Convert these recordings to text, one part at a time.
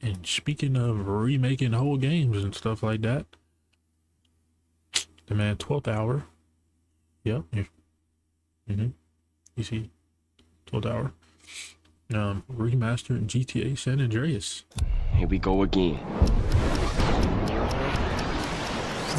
And speaking of remaking whole games and stuff like that, the man 12th hour. Yep. You see, 12th hour. Remastered GTA San Andreas. Here we go again.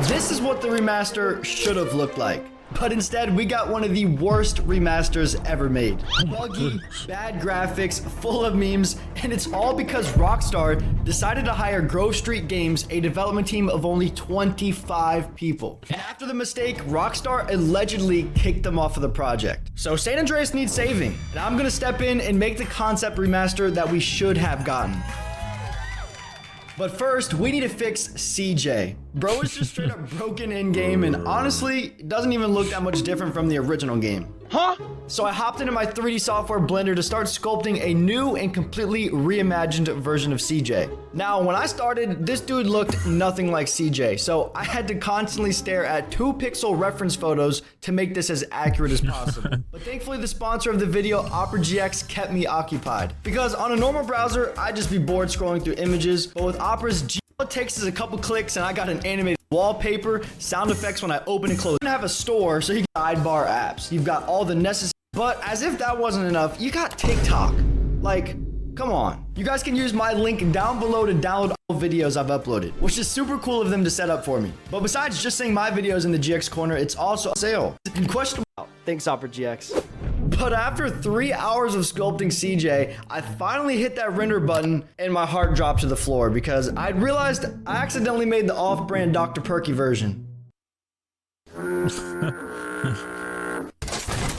This is what the remaster should have looked like. But instead, we got one of the worst remasters ever made. Buggy, bad graphics, full of memes, and it's all because Rockstar decided to hire Grove Street Games, a development team of only 25 people. And after the mistake, Rockstar allegedly kicked them off of the project. So San Andreas needs saving, and I'm gonna step in and make the concept remaster that we should have gotten. But first, we need to fix CJ. Bro is just straight up broken in game, and honestly, it doesn't even look that much different from the original game. Huh? So I hopped into my 3D software blender to start sculpting a new and completely reimagined version of CJ. Now, when I started, this dude looked nothing like CJ, so I had to constantly stare at 2-pixel reference photos to make this as accurate as possible. But thankfully, the sponsor of the video, Opera GX, kept me occupied. Because on a normal browser, I'd just be bored scrolling through images, but with Opera's all it takes is a couple clicks and I got an animated wallpaper, sound effects when I open and close. You have a store so you can sidebar apps. You've got all the necessary, but as if that wasn't enough, you got TikTok. Like, come on. You guys can use my link down below to download all videos I've uploaded, which is super cool of them to set up for me. But besides just seeing my videos in the GX corner, it's also on sale. In question, thanks Opera GX. But after 3 hours of sculpting CJ, I finally hit that render button and my heart dropped to the floor because I realized I accidentally made the off-brand Dr. Perky version.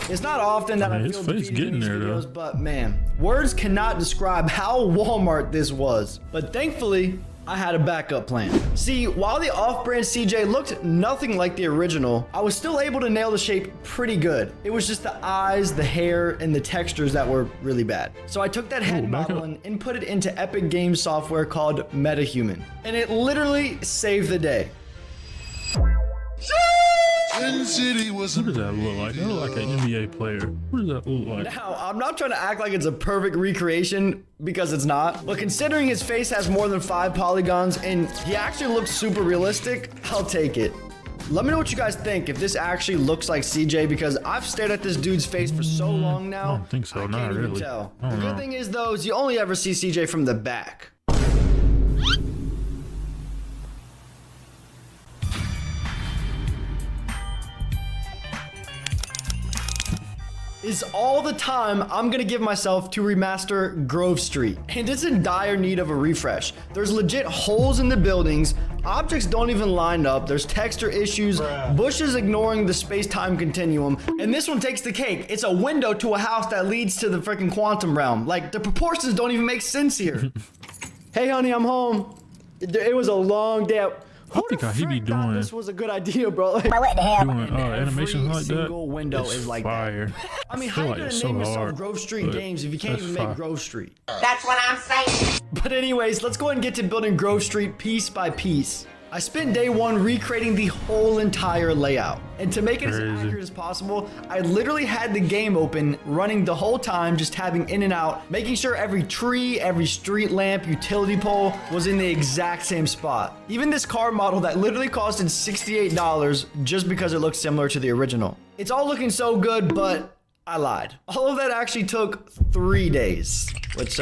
It's not often that I feel defeated in these videos, but man, words cannot describe how Walmart this was. But thankfully, I had a backup plan. See, while the off-brand CJ looked nothing like the original, I was still able to nail the shape pretty good. It was just the eyes, the hair, and the textures that were really bad. So I took that head model and input it into Epic Games software called MetaHuman. And it literally saved the day. What does that look like? That look like an NBA player. What does that look like? Now, I'm not trying to act like it's a perfect recreation because it's not, but considering his face has more than 5 polygons and he actually looks super realistic, I'll take it. Let me know what you guys think, if this actually looks like CJ, because I've stared at this dude's face for so long now. I don't think so, I can't even tell. The good thing is though, is you only ever see CJ from the back. Is all the time I'm gonna give myself to remaster Grove Street. And it's in dire need of a refresh. There's legit holes in the buildings, objects don't even line up, there's texture issues, bushes ignoring the space-time continuum, and this one takes the cake. It's a window to a house that leads to the freaking quantum realm. Like, the proportions don't even make sense here. Hey honey, I'm home. It was a long day. I think he be doing this was a good idea, bro. Like, what the hell? Doing animations like that. Single window is like fire. that. I mean, how you gonna name yourself Grove Street Games if you can't even make Grove Street? That's what I'm saying. But anyways, let's go ahead and get to building Grove Street piece by piece. I spent day one recreating the whole entire layout. And to make it as accurate as possible, I literally had the game open, running the whole time, just tabbing in and out, making sure every tree, every street lamp, utility pole was in the exact same spot. Even this car model that literally costed $68 just because it looks similar to the original. It's all looking so good, but I lied. All of that actually took 3 days, which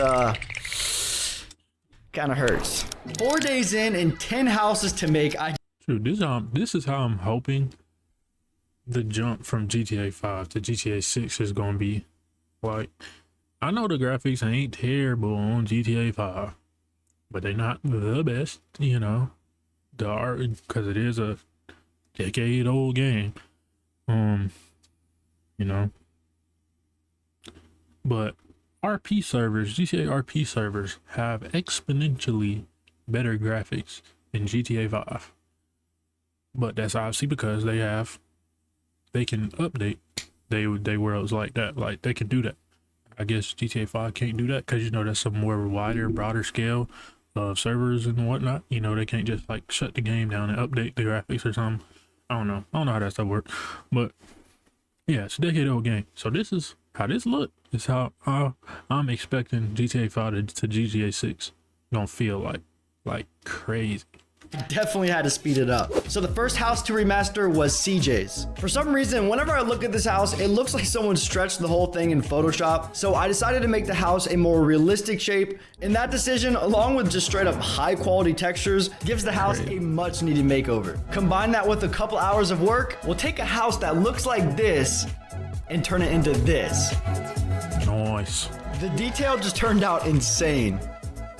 kind of hurts. 4 days in and 10 houses to make. Dude, this is how I'm hoping the jump from GTA 5 to GTA 6 is gonna be. Like, I know the graphics ain't terrible on GTA 5, but they're not the best, you know. The art, because it is a decade-old game, you know. But RP servers, GTA RP servers have exponentially better graphics than GTA 5. But that's obviously because they can update they worlds like that. Like, they can do that. I guess GTA 5 can't do that because, you know, that's a more wider, broader scale of servers and whatnot. You know, they can't just like shut the game down and update the graphics or something. I don't know how that stuff works. But yeah, it's a decade-old game. So this is how this look. It's how I'm expecting GTA 5 to GTA 6. gonna feel like crazy. Definitely had to speed it up. So the first house to remaster was CJ's. For some reason, whenever I look at this house, it looks like someone stretched the whole thing in Photoshop. So I decided to make the house a more realistic shape. And that decision, along with just straight up high quality textures, gives the house a much needed makeover. Combine that with a couple hours of work, we'll take a house that looks like this and turn it into this. Nice. The detail just turned out insane.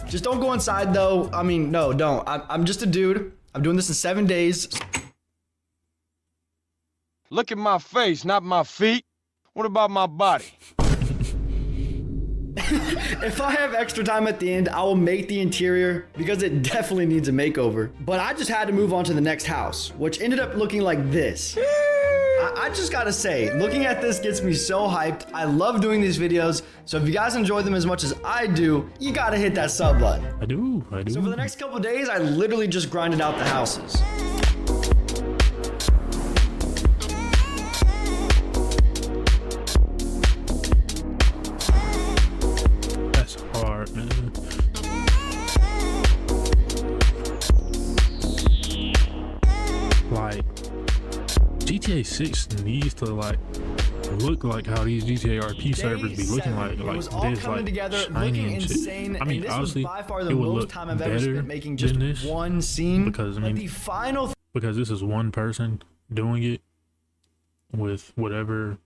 Just don't go inside though. I mean, no, don't. I'm just a dude. I'm doing this in 7 days. Look at my face, not my feet. What about my body? If I have extra time at the end, I will make the interior because it definitely needs a makeover. But I just had to move on to the next house, which ended up looking like this. I just gotta say, looking at this gets me so hyped. I love doing these videos. So if you guys enjoy them as much as I do, you gotta hit that sub button. I do. So for the next couple of days, I literally just grinded out the houses. That's hard, man. Like, GTA 6 needs to look like how these GTA RP servers be looking like this, like together, shiny and shit. insane, I mean, and this obviously, was by far it the would most look time I've ever better spent making just than this one scene. because I But mean, the final because this is one person doing it with whatever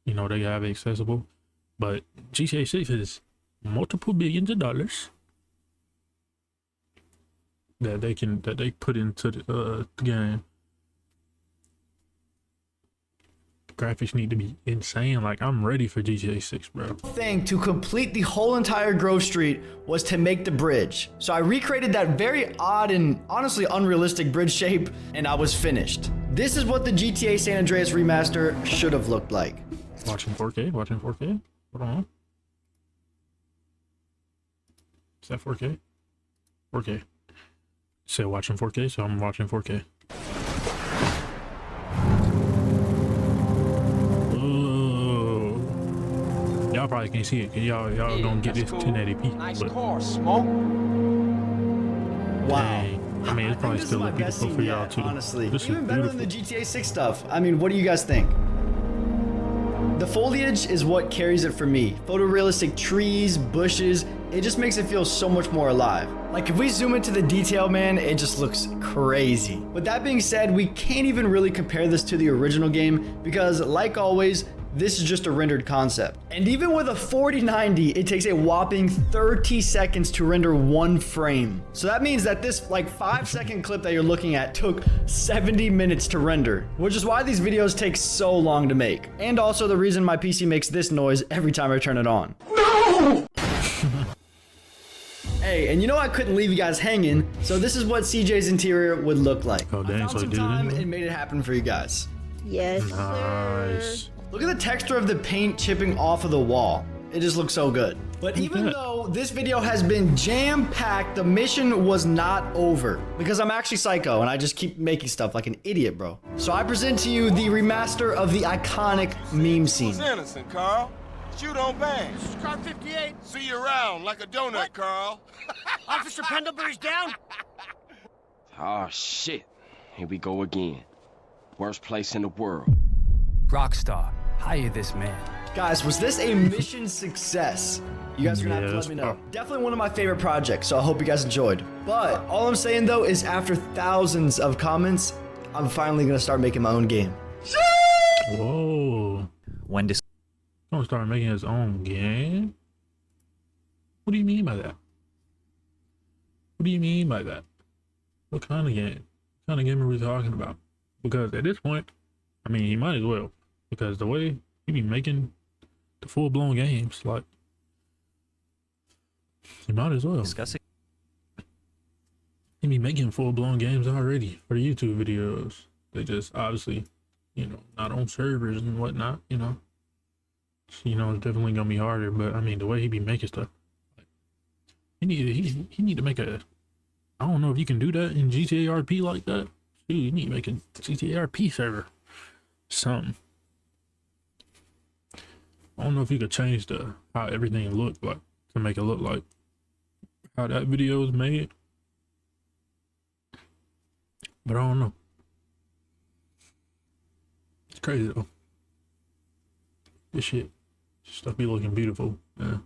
they have accessible. But GTA 6 is multiple billions of dollars that they put into the game. Graphics need to be insane. Like, I'm ready for GTA 6, bro. thing to complete the whole entire Grove Street was to make the bridge. So I recreated that very odd and honestly unrealistic bridge shape, and I was finished. This is what the GTA San Andreas remaster should have looked like. Watching 4K. Hold on. Is that 4K? 4K. Say watching 4K, so I'm watching 4K. Y'all probably can't see it, cause y'all gonna get this 1080p. Nice But car, Smoke. Wow. dang, I mean, it's probably this is still my look best beautiful scene for y'all yet, too. honestly. This Even is better beautiful. than the GTA 6 stuff. I mean, what do you guys think? The foliage is what carries it for me. Photorealistic trees, bushes, it just makes it feel so much more alive. Like if we zoom into the detail, man, it just looks crazy. With that being said, we can't even really compare this to the original game because like always, this is just a rendered concept. And even with a 4090, it takes a whopping 30 seconds to render one frame. So that means that this 5-second clip that you're looking at took 70 minutes to render, which is why these videos take so long to make. And also the reason my PC makes this noise every time I turn it on. No! Hey, and you know I couldn't leave you guys hanging, so this is what CJ's interior would look like. Oh, dang, I found so he some did it time anyway? and made it happen for you guys. Yes, Nice. sir. Look at the texture of the paint chipping off of the wall. It just looks so good. But even that. though this video has been jam-packed, the mission was not over. Because I'm actually psycho and I just keep making stuff like an idiot, bro. So I present to you the remaster of the iconic meme scene. It's innocent, Carl. Shoot on bang. This is car 58. See you around like a donut, What? Carl. Officer Pendlebury's down. Oh, shit. Here we go again. Worst place in the world. Rockstar, hire this man. Guys, was this a mission success? You guys are gonna have to Yes, let me know. bro. Definitely one of my favorite projects, so I hope you guys enjoyed. But all I'm saying though is after thousands of comments, I'm finally gonna start making my own game. Whoa. When this Gonna start making his own game? What do you mean by that? What do you mean by that? What kind of game? What kind of game are we talking about? Because at this point, I mean, he might as well. Because the way he be making the full-blown games, like, he might as well. discussing He be making full-blown games already for YouTube videos. They just obviously, not on servers and whatnot, it's definitely gonna be harder. But I mean, the way he be making stuff, like, he need to make a. I don't know if you can do that in GTA RP like that. Dude, you need to make a GTA RP server, something. I don't know if you could change how everything looked like to make it look like how that video was made. But I don't know. It's crazy though. This shit stuff be looking beautiful. Yeah.